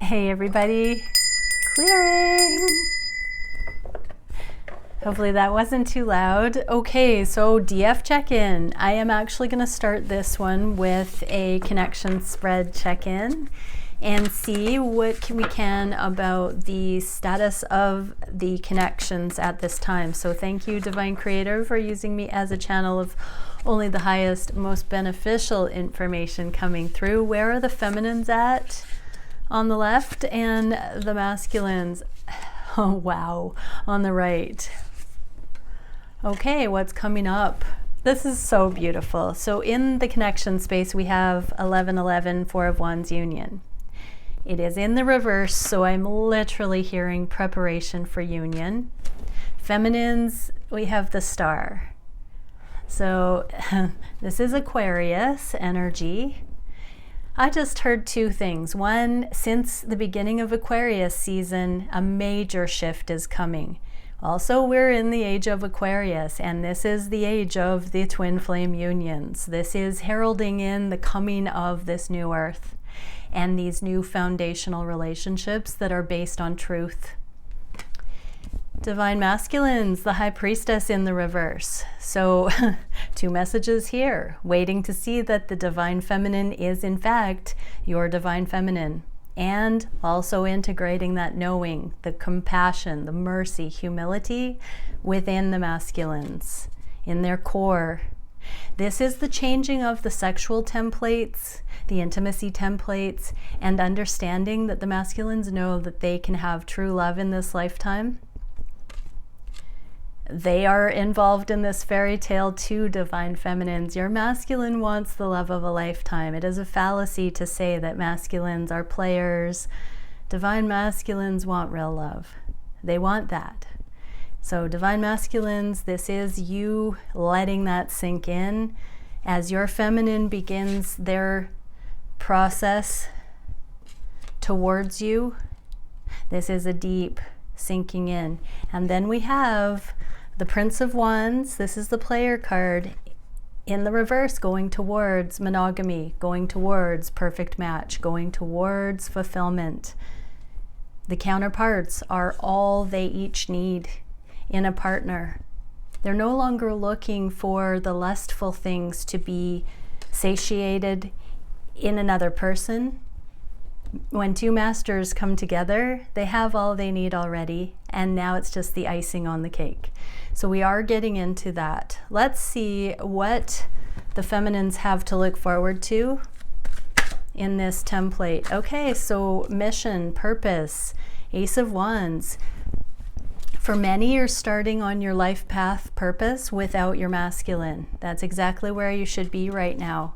Hey everybody, clearing. Hopefully that wasn't too loud. Okay, so DF check-in. I am actually going to start this one with a connection spread check-in and see what we can about the status of the connections at this time. So thank you, Divine Creator, for using me as a channel of only the highest, most beneficial information coming through. Where are the feminines at? On the left, and the masculines, oh wow, on the right. Okay, what's coming up? This is so beautiful. So in the connection space, we have 1111, Four of Wands union. It is in the reverse, so I'm literally hearing preparation for union. Feminines, we have the star. So this is Aquarius energy. I just heard two things. One, since the beginning of Aquarius season, a major shift is coming. Also, we're in the age of Aquarius, and this is the age of the twin flame unions. This is heralding in the coming of this new earth and these new foundational relationships that are based on truth. Divine masculines, the high priestess in the reverse. So two messages here, waiting to see that the divine feminine is in fact your divine feminine, and also integrating that knowing, the compassion, the mercy, humility within the masculines, in their core. This is the changing of the sexual templates, the intimacy templates, and understanding that the masculines know that they can have true love in this lifetime. They are involved in this fairy tale too, divine feminines. Your masculine wants the love of a lifetime. It is a fallacy to say that masculines are players. Divine masculines want real love. They want that. So divine masculines, this is you letting that sink in as your feminine begins their process towards you. This is a deep sinking in. And then we have the Prince of Wands. This is the player card in the reverse, going towards monogamy, going towards perfect match, going towards fulfillment. The counterparts are all they each need in a partner. They're no longer looking for the lustful things to be satiated in another person. When two masters come together, they have all they need already, and now it's just the icing on the cake. So we are getting into that. Let's see what the feminines have to look forward to in this template. Okay, so mission, purpose, Ace of Wands. For many, you're starting on your life path purpose without your masculine. That's exactly where you should be right now.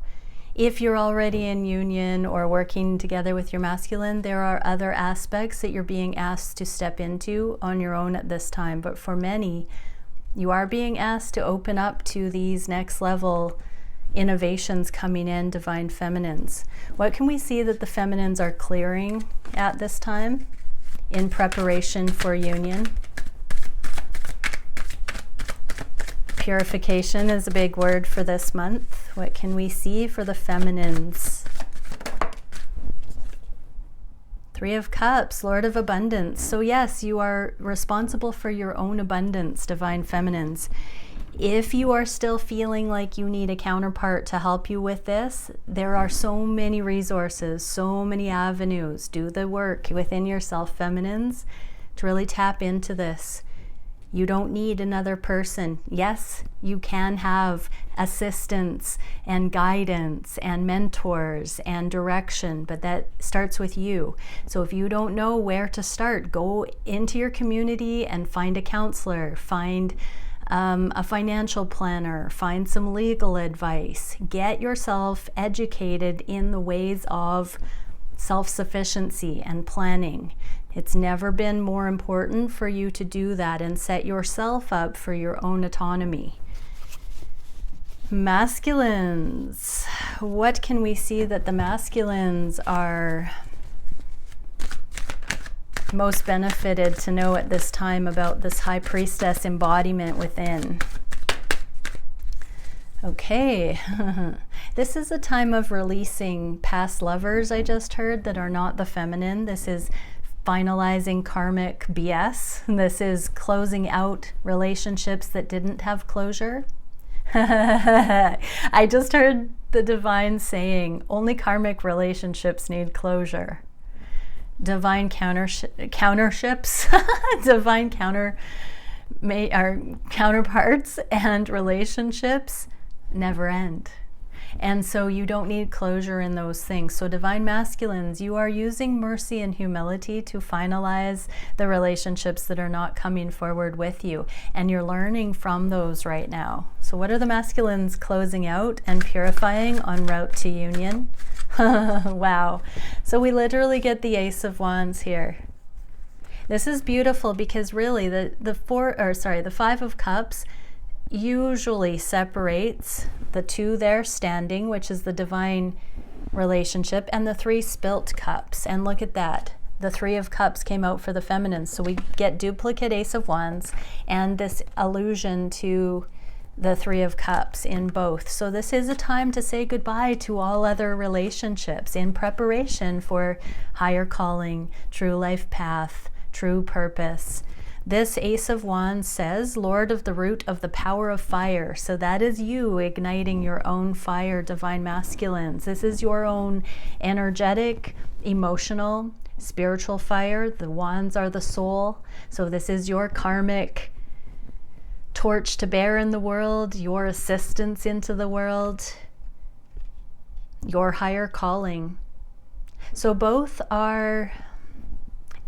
If you're already in union or working together with your masculine, there are other aspects that you're being asked to step into on your own at this time. But for many, you are being asked to open up to these next level innovations coming in, divine feminines. What can we see that the feminines are clearing at this time in preparation for union? Purification is a big word for this month. What can we see for the feminines? Three of Cups, Lord of Abundance. So yes, you are responsible for your own abundance, divine feminines. If you are still feeling like you need a counterpart to help you with this, there are so many resources, so many avenues. Do the work within yourself, feminines, to really tap into this. You don't need another person. Yes, you can have assistance and guidance and mentors and direction, but that starts with you. So if you don't know where to start, go into your community and find a counselor, find a financial planner, find some legal advice. Get yourself educated in the ways of self-sufficiency and planning. It's never been more important for you to do that and set yourself up for your own autonomy. Masculines. What can we see that the masculines are most benefited to know at this time about this high priestess embodiment within? Okay, This is a time of releasing past lovers, I just heard, that are not the feminine. This is finalizing karmic BS. This is closing out relationships that didn't have closure. I just heard the divine saying, only karmic relationships need closure. Divine counterships, divine counterparts and relationships never end. And so you don't need closure in those things. So divine masculines, you are using mercy and humility to finalize the relationships that are not coming forward with you. And you're learning from those right now. So what are the masculines closing out and purifying en route to union? Wow. So we literally get the Ace of Wands here. This is beautiful because really the Five of Cups usually separates the two there standing, which is the divine relationship, and the 3 spilt cups. And look at that. The 3 of Cups came out for the feminine. So we get duplicate Ace of Wands and this allusion to the 3 of Cups in both. So this is a time to say goodbye to all other relationships in preparation for higher calling, true life path, true purpose. This Ace of Wands says, Lord of the root of the power of fire. So that is you igniting your own fire, divine masculines. This is your own energetic, emotional, spiritual fire. The wands are the soul. So this is your karmic torch to bear in the world, your assistance into the world, your higher calling. So both are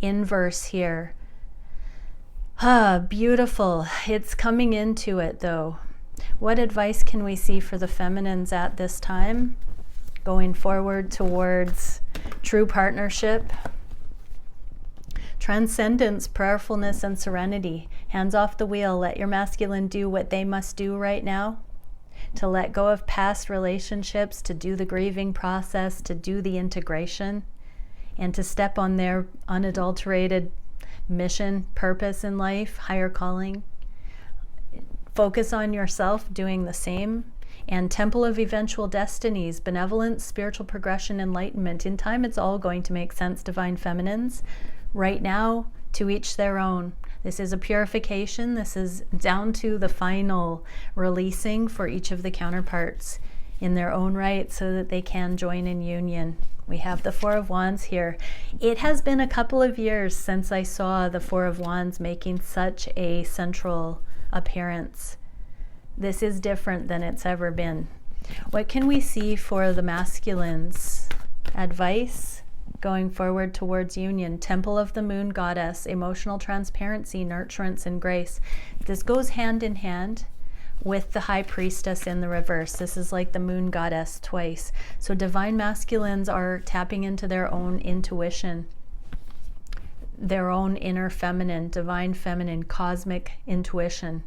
inverse here. Beautiful. It's coming into it though. What advice can we see for the feminines at this time? Going forward towards true partnership, transcendence, prayerfulness, and serenity. Hands off the wheel. Let your masculine do what they must do right now. To let go of past relationships, to do the grieving process, to do the integration, and to step on their unadulterated mission, purpose in life, higher calling. Focus on yourself doing the same. And Temple of Eventual Destinies, benevolence, spiritual progression, enlightenment. In time, it's all going to make sense, divine feminines. Right now, to each their own. This is a purification. This is down to the final releasing for each of the counterparts in their own right so that they can join in union. We have the 4 of Wands here. It has been a couple of years since I saw the 4 of Wands making such a central appearance. This is different than it's ever been. What can we see for the masculines? Advice going forward towards union. Temple of the Moon Goddess, emotional transparency, nurturance, and grace. This goes hand in hand with the High Priestess in the reverse. This is like the Moon Goddess twice. So divine masculines are tapping into their own intuition, their own inner feminine, divine feminine, cosmic intuition.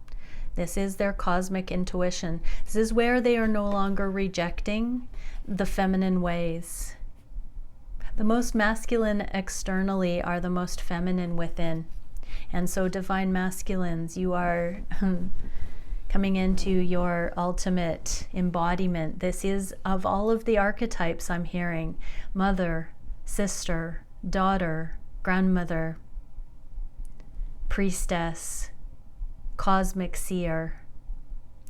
This is their cosmic intuition. This is where they are no longer rejecting the feminine ways. The most masculine externally are the most feminine within. And so divine masculines, you are coming into your ultimate embodiment. This is, of all of the archetypes I'm hearing, mother, sister, daughter, grandmother, priestess, cosmic seer.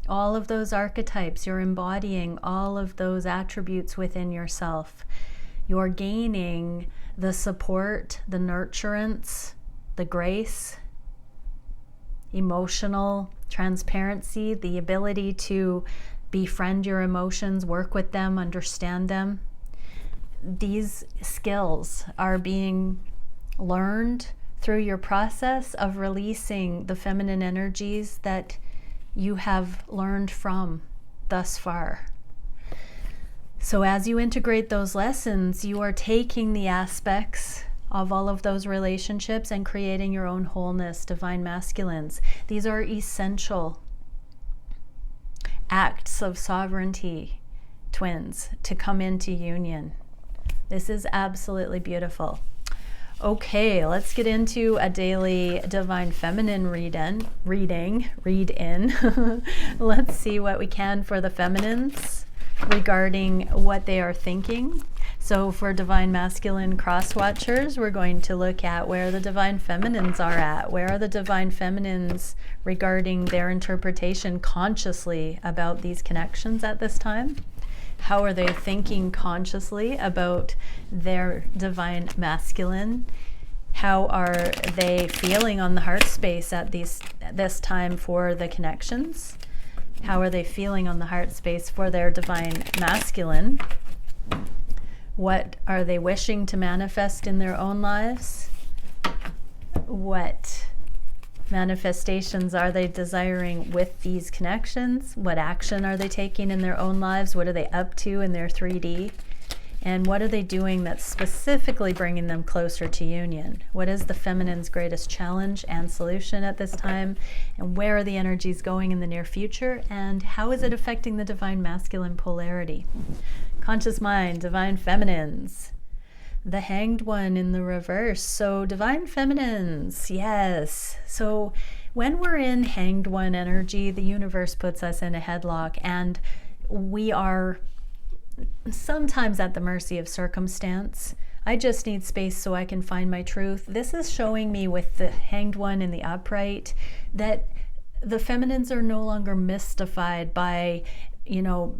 All of those archetypes, you're embodying all of those attributes within yourself. You're gaining the support, the nurturance, the grace, emotional transparency, the ability to befriend your emotions, work with them, understand them. These skills are being learned through your process of releasing the feminine energies that you have learned from thus far. So as you integrate those lessons, you are taking the aspects of all of those relationships and creating your own wholeness, divine masculines. These are essential acts of sovereignty, twins, to come into union. This is absolutely beautiful. Okay, let's get into a daily divine feminine read in. Let's see what we can for the feminines regarding what they are thinking. So for Divine Masculine cross watchers, we're going to look at where the Divine Feminines are at. Where are the Divine Feminines regarding their interpretation consciously about these connections at this time? How are they thinking consciously about their Divine Masculine? How are they feeling on the heart space at this time for the connections? How are they feeling on the heart space for their Divine Masculine? What are they wishing to manifest in their own lives? What manifestations are they desiring with these connections? What action are they taking in their own lives? What are they up to in their 3D? And what are they doing that's specifically bringing them closer to union? What is the feminine's greatest challenge and solution at this time? And where are the energies going in the near future? And how is it affecting the Divine Masculine polarity? Conscious mind, Divine Feminines. The Hanged One in the reverse. So Divine Feminines, yes. So when we're in Hanged One energy, the universe puts us in a headlock, and we are sometimes at the mercy of circumstance. I just need space so I can find my truth. This is showing me with the Hanged One in the upright that the feminines are no longer mystified by,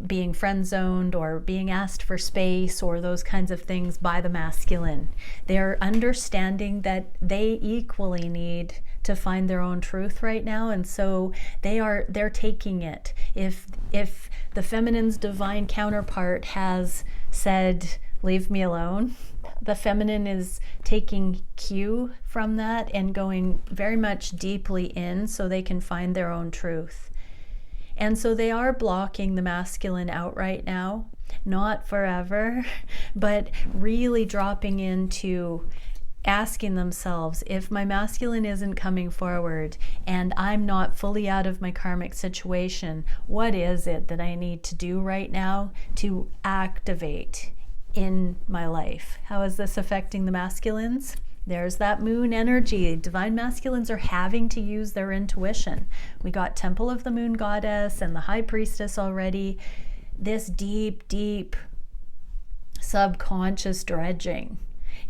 being friend zoned or being asked for space or those kinds of things by the masculine. They're understanding that they equally need to find their own truth right now, and so they're taking it. If the feminine's divine counterpart has said, "Leave me alone," the feminine is taking cue from that and going very much deeply in so they can find their own truth. And so they are blocking the masculine out right now, not forever, but really dropping into asking themselves, if my masculine isn't coming forward and I'm not fully out of my karmic situation, what is it that I need to do right now to activate in my life? How is this affecting the masculines? There's that moon energy. Divine masculines are having to use their intuition. We got Temple of the Moon Goddess and the High Priestess already. This deep, deep subconscious dredging.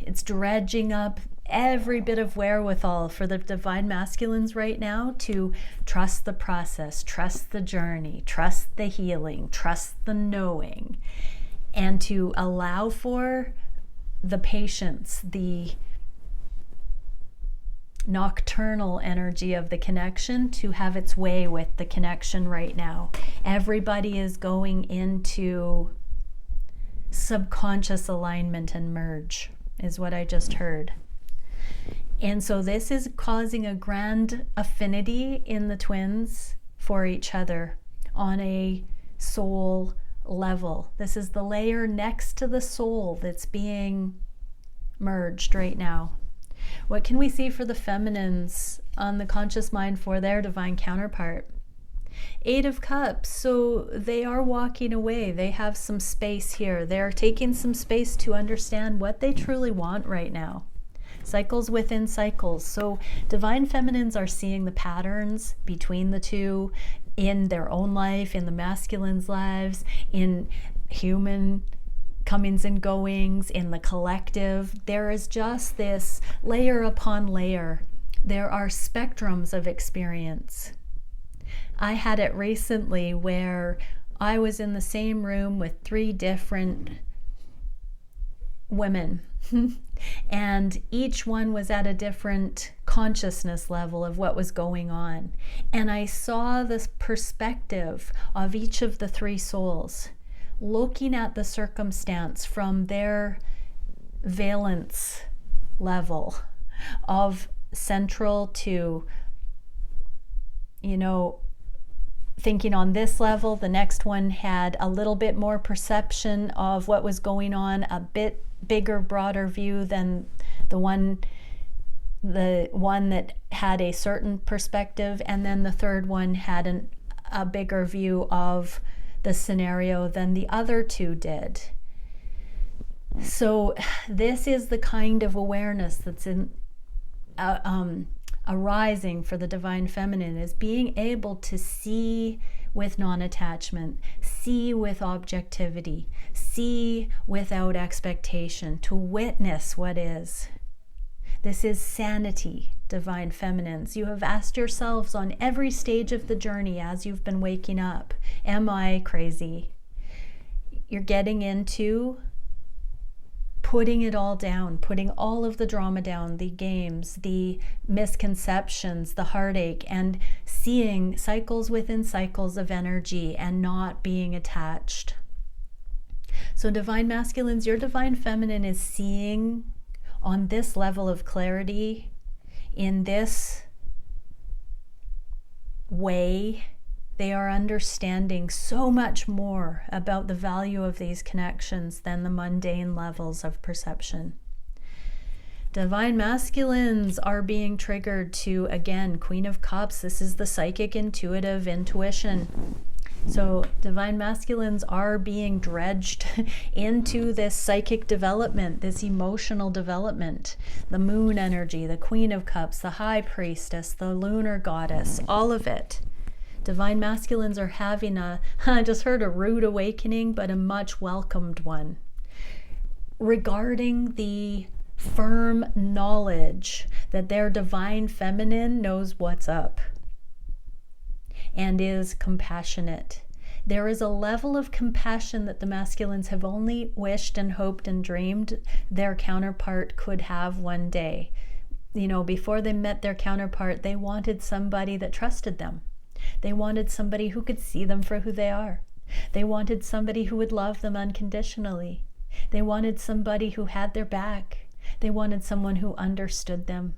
It's dredging up every bit of wherewithal for the divine masculines right now to trust the process, trust the journey, trust the healing, trust the knowing, and to allow for the patience, the nocturnal energy of the connection to have its way with the connection right now. Everybody is going into subconscious alignment and merge, is what I just heard. And so this is causing a grand affinity in the twins for each other on a soul level. This is the layer next to the soul that's being merged right now. What can we see for the feminines on the conscious mind for their divine counterpart? 8 of Cups. So they are walking away. They have some space here. They're taking some space to understand what they truly want right now. Cycles within cycles. So divine feminines are seeing the patterns between the two in their own life, in the masculine's lives, in human comings and goings, in the collective. There is just this layer upon layer. There are spectrums of experience. I had it recently where I was in the same room with 3 different women and each one was at a different consciousness level of what was going on. And I saw this perspective of each of the 3 souls looking at the circumstance from their valence level of central to, thinking on this level. The next one had a little bit more perception of what was going on, a bit bigger, broader view than the one that had a certain perspective, and then the third one had a bigger view of the scenario than the other 2 did. So this is the kind of awareness that's arising for the divine feminine, is being able to see with non-attachment, see with objectivity, see without expectation, to witness what is. This is sanity, divine feminines. You have asked yourselves on every stage of the journey as you've been waking up, am I crazy? You're getting into putting it all down, putting all of the drama down, the games, the misconceptions, the heartache, and seeing cycles within cycles of energy and not being attached. So divine masculines, your divine feminine is seeing on this level of clarity, in this way. They are understanding so much more about the value of these connections than the mundane levels of perception. Divine masculines are being triggered to, again, Queen of Cups. This is the psychic, intuitive intuition. So divine masculines are being dredged into this psychic development, this emotional development. The moon energy, the Queen of Cups, the High Priestess, the lunar goddess, all of it. Divine masculines are having I just heard a rude awakening, but a much welcomed one, regarding the firm knowledge that their divine feminine knows what's up and is compassionate. There is a level of compassion that the masculines have only wished and hoped and dreamed their counterpart could have one day. You know, before they met their counterpart, they wanted somebody that trusted them. They wanted somebody who could see them for who they are. They wanted somebody who would love them unconditionally. They wanted somebody who had their back. They wanted someone who understood them.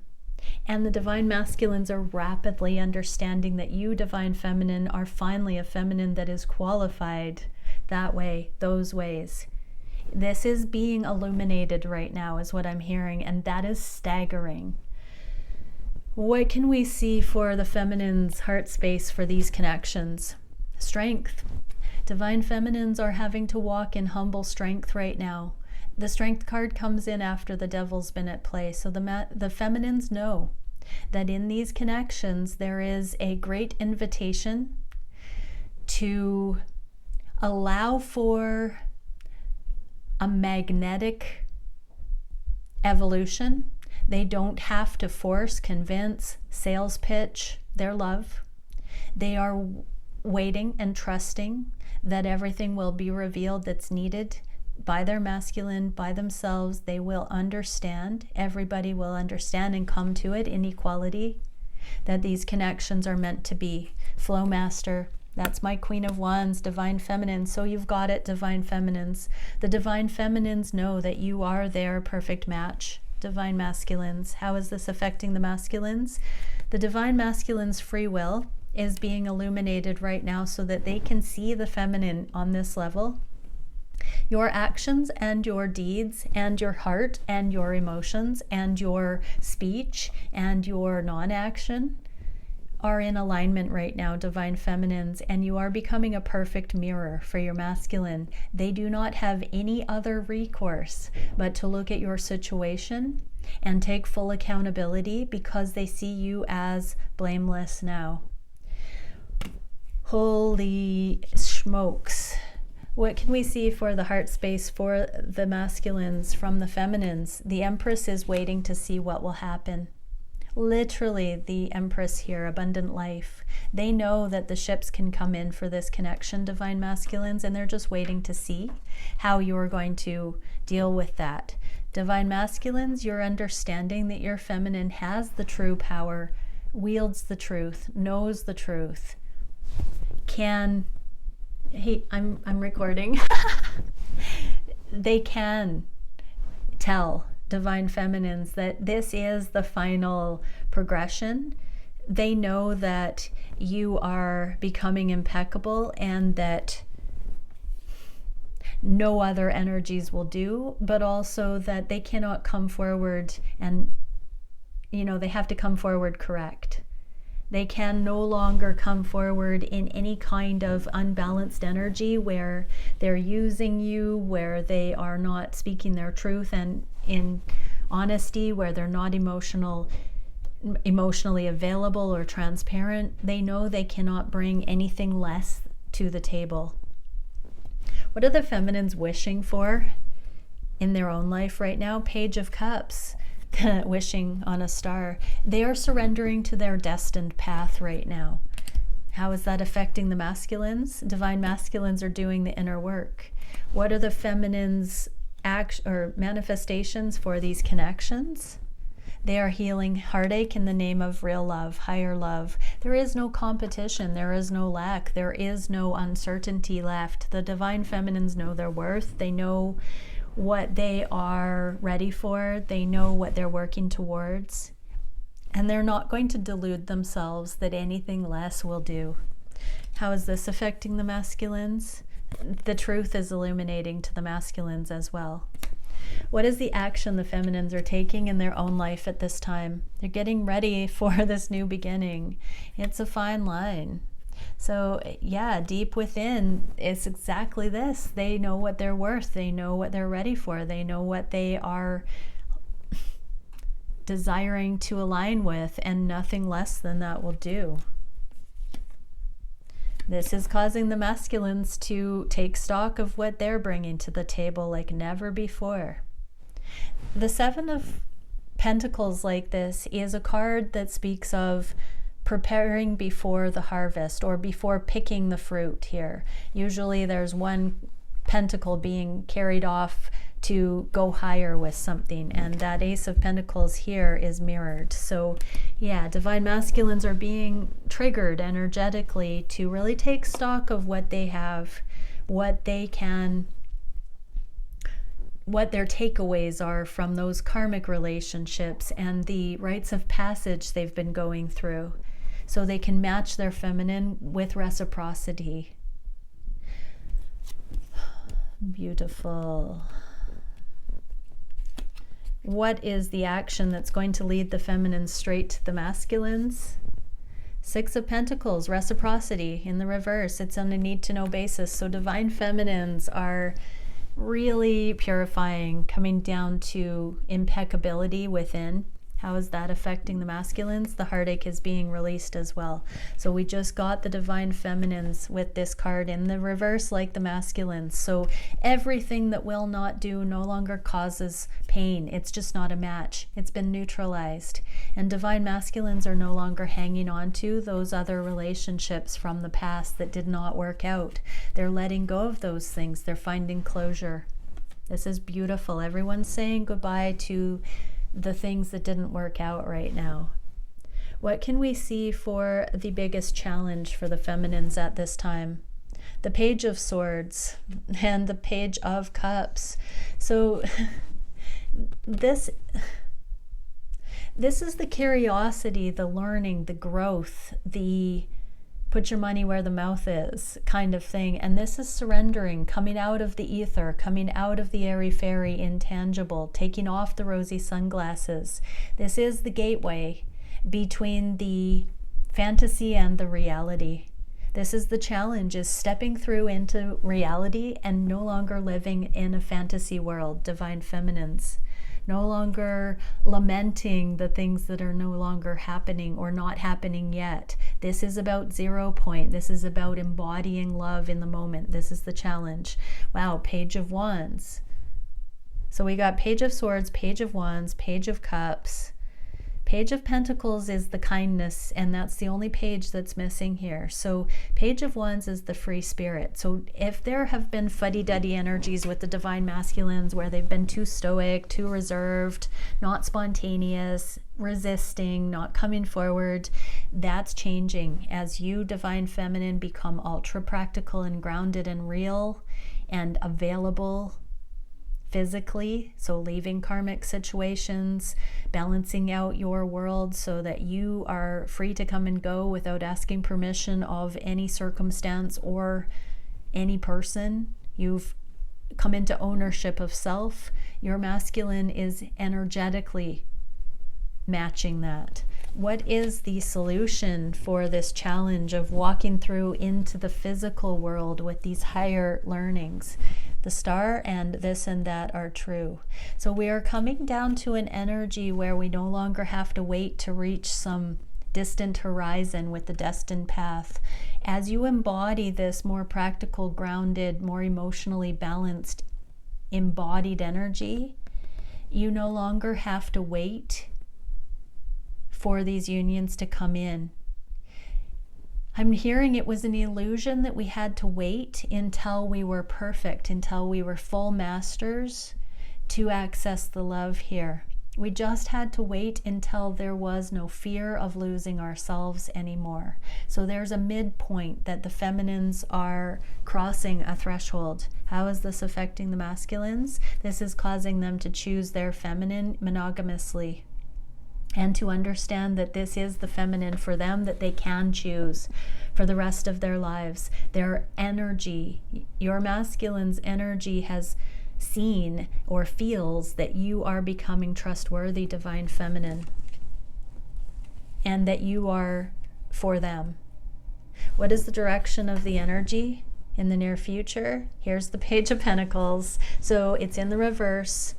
And the divine masculines are rapidly understanding that you, divine feminine, are finally a feminine that is qualified that way, those ways. This is being illuminated right now, is what I'm hearing, and that is staggering. What can we see for the feminine's heart space for these connections? Strength. Divine feminines are having to walk in humble strength right now. The strength card comes in after the devil's been at play. So the feminines know that in these connections there is a great invitation to allow for a magnetic evolution. They don't have to force, convince, sales pitch their love. They are waiting and trusting that everything will be revealed that's needed by their masculine, by themselves. They will understand. Everybody will understand and come to it in equality, that these connections are meant to be. Flow master. That's my Queen of Wands, divine feminine. So you've got it, divine feminines. The divine feminines know that you are their perfect match. Divine masculines. How is this affecting the masculines? The divine masculine's free will is being illuminated right now so that they can see the feminine on this level. Your actions and your deeds and your heart and your emotions and your speech and your non-action are in alignment right now, divine feminines, and you are becoming a perfect mirror for your masculine. They do not have any other recourse but to look at your situation and take full accountability because they see you as blameless now. Holy smokes. What can we see for the heart space for the masculines from the feminines? The Empress is waiting to see what will happen. Literally, the Empress here, abundant life. They know that the ships can come in for this connection, divine masculines, and they're just waiting to see how you're going to deal with that. Divine masculines, you're understanding that your feminine has the true power, wields the truth, knows the truth, can... Hey, I'm recording. They can tell divine feminines that this is the final progression. They know that you are becoming impeccable and that no other energies will do, but also that they cannot come forward and, they have to come forward correct. They can no longer come forward in any kind of unbalanced energy where they're using you, where they are not speaking their truth and in honesty, where they're not emotionally available or transparent. They know they cannot bring anything less to the table. What are the feminines wishing for in their own life right now? Page of Cups, wishing on a star. They are surrendering to their destined path right now. How is that affecting the masculines? Divine masculines are doing the inner work. What are the feminines' manifestations for these connections? They are healing heartache in the name of real love, higher love. There is no competition. There is no lack. There is no uncertainty left. The divine feminines know their worth. They know what they are ready for. They know what they're working towards. And they're not going to delude themselves that anything less will do. How is this affecting the masculines? The truth is illuminating to the masculines as well. What is the action the feminines are taking in their own life at this time? They're getting ready for this new beginning. It's a fine line. So yeah, deep within, it's exactly this. They know what they're worth. They know what they're ready for. They know what they are desiring to align with, and nothing less than that will do. This is causing the masculines to take stock of what they're bringing to the table like never before. The Seven of Pentacles like this is a card that speaks of preparing before the harvest, or before picking the fruit here. Usually there's one pentacle being carried off to go higher with something, and that Ace of Pentacles here is mirrored. So yeah, divine masculines are being triggered energetically to really take stock of what they have, what they can, what their takeaways are from those karmic relationships and the rites of passage they've been going through, so they can match their feminine with reciprocity. Beautiful. What is the action that's going to lead the feminine straight to the masculines? Six of Pentacles, reciprocity in the reverse. It's on a need-to-know basis. So divine feminines are really purifying, coming down to impeccability within. How is that affecting the masculines? The heartache is being released as well. So we just got the divine feminines with this card in the reverse like the masculines. So everything that will not do no longer causes pain. It's just not a match. It's been neutralized. And divine masculines are no longer hanging on to those other relationships from the past that did not work out. They're letting go of those things. They're finding closure. This is beautiful. Everyone's saying goodbye to the things that didn't work out right now. What can we see for the biggest challenge for the feminines at this time? The Page of Swords and the Page of Cups. So this is the curiosity, the learning, the growth, the put your money where the mouth is kind of thing. And this is surrendering, coming out of the ether, coming out of the airy-fairy intangible, taking off the rosy sunglasses. This is the gateway between the fantasy and the reality. This is the challenge, is stepping through into reality and no longer living in a fantasy world, divine feminines. No longer lamenting the things that are no longer happening or not happening yet. This is about 0 point. This is about embodying love in the moment. This is the challenge. Wow, Page of Wands. So we got Page of Swords, Page of Wands, Page of Cups. Page of Pentacles is the kindness, and that's the only page that's missing here. So Page of Wands is the free spirit. So if there have been fuddy-duddy energies with the divine masculines where they've been too stoic, too reserved, not spontaneous, resisting, not coming forward, that's changing as you, divine feminine, become ultra practical and grounded and real and available physically, so leaving karmic situations, balancing out your world so that you are free to come and go without asking permission of any circumstance or any person. You've come into ownership of self. Your masculine is energetically matching that. What is the solution for this challenge of walking through into the physical world with these higher learnings? The star and this and that are true. So we are coming down to an energy where we no longer have to wait to reach some distant horizon with the destined path. As you embody this more practical, grounded, more emotionally balanced, embodied energy, you no longer have to wait for these unions to come in. I'm hearing it was an illusion that we had to wait until we were perfect, until we were full masters to access the love here. We just had to wait until there was no fear of losing ourselves anymore. So there's a midpoint that the feminines are crossing a threshold. How is this affecting the masculines? This is causing them to choose their feminine monogamously, and to understand that this is the feminine for them that they can choose for the rest of their lives. Their energy, your masculine's energy, has seen or feels that you are becoming trustworthy divine feminine, and that you are for them. What is the direction of the energy in the near future? Here's the Page of Pentacles. So it's in the reverse.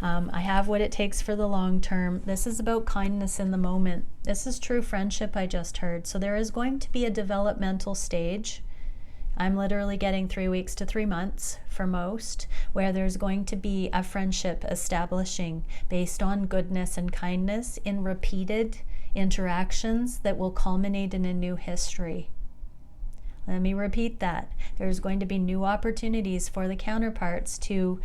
I have what it takes for the long term. This is about kindness in the moment. This is true friendship, I just heard. So there is going to be a developmental stage. I'm literally getting 3 weeks to 3 months for most, where there's going to be a friendship establishing based on goodness and kindness in repeated interactions that will culminate in a new history. Let me repeat that. There's going to be new opportunities for the counterparts to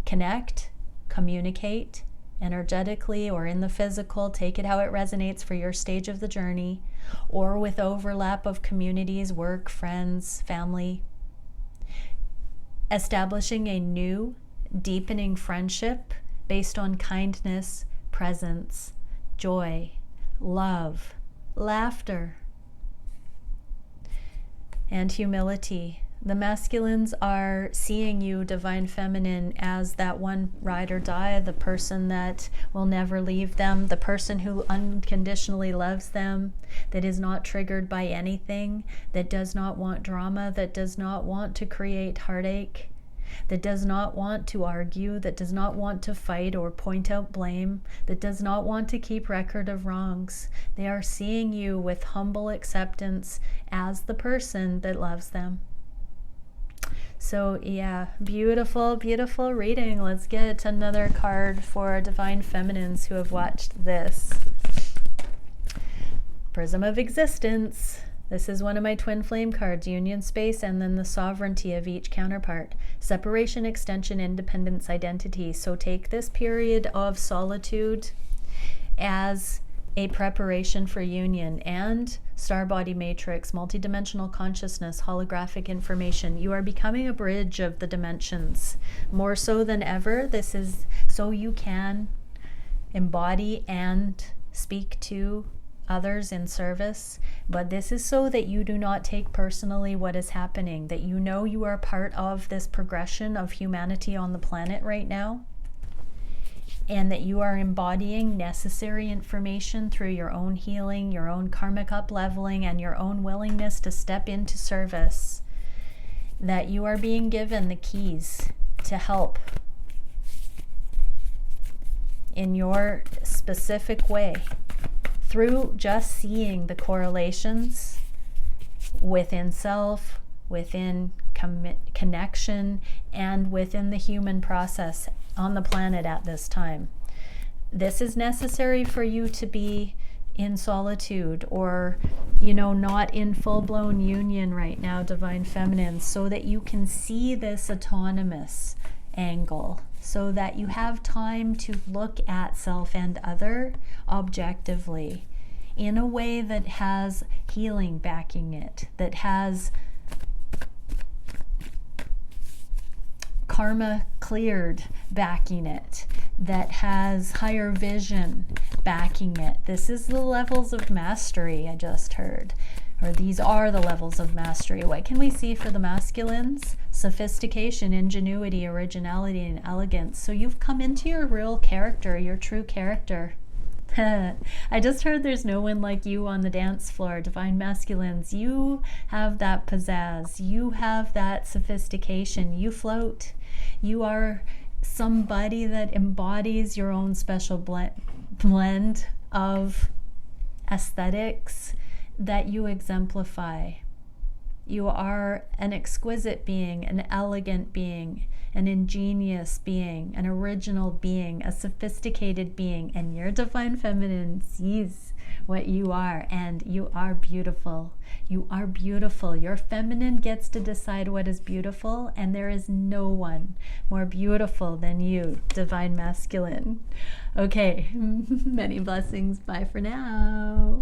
connect, communicate energetically or in the physical, take it how it resonates for your stage of the journey, or with overlap of communities, work, friends, family. Establishing a new, deepening friendship based on kindness, presence, joy, love, laughter, and humility. The masculines are seeing you, divine feminine, as that one ride or die, the person that will never leave them, the person who unconditionally loves them, that is not triggered by anything, that does not want drama, that does not want to create heartache, that does not want to argue, that does not want to fight or point out blame, that does not want to keep record of wrongs. They are seeing you with humble acceptance as the person that loves them. So yeah, beautiful, beautiful reading. Let's get another card for divine feminines who have watched this. Prism of Existence. This is one of my twin flame cards, union space, and then the sovereignty of each counterpart. Separation, extension, independence, identity. So take this period of solitude as a preparation for union and star body matrix, multidimensional consciousness, holographic information. You are becoming a bridge of the dimensions. More so than ever, this is so you can embody and speak to others in service, but this is so that you do not take personally what is happening, that you know you are part of this progression of humanity on the planet right now, and that you are embodying necessary information through your own healing, your own karmic up-leveling, and your own willingness to step into service, that you are being given the keys to help in your specific way through just seeing the correlations within self, within connection, and within the human process on the planet at this time. This is necessary for you to be in solitude or, not in full-blown union right now, divine feminine, so that you can see this autonomous angle, so that you have time to look at self and other objectively in a way that has healing backing it, that has karma cleared backing it, that has higher vision backing it. This is the levels of mastery I just heard, or these are the levels of mastery. What can we see for the masculines? Sophistication, ingenuity, originality, and elegance. So you've come into your real character, your true character. I just heard there's no one like you on the dance floor, divine masculines. You have that pizzazz. You have that sophistication. You float. You are somebody that embodies your own special blend of aesthetics that you exemplify. You are an exquisite being, an elegant being, an ingenious being, an original being, a sophisticated being, and your divine feminine sees what you are, and you are beautiful. You are beautiful. Your feminine gets to decide what is beautiful, and there is no one more beautiful than you, divine masculine. Okay, many blessings. Bye for now.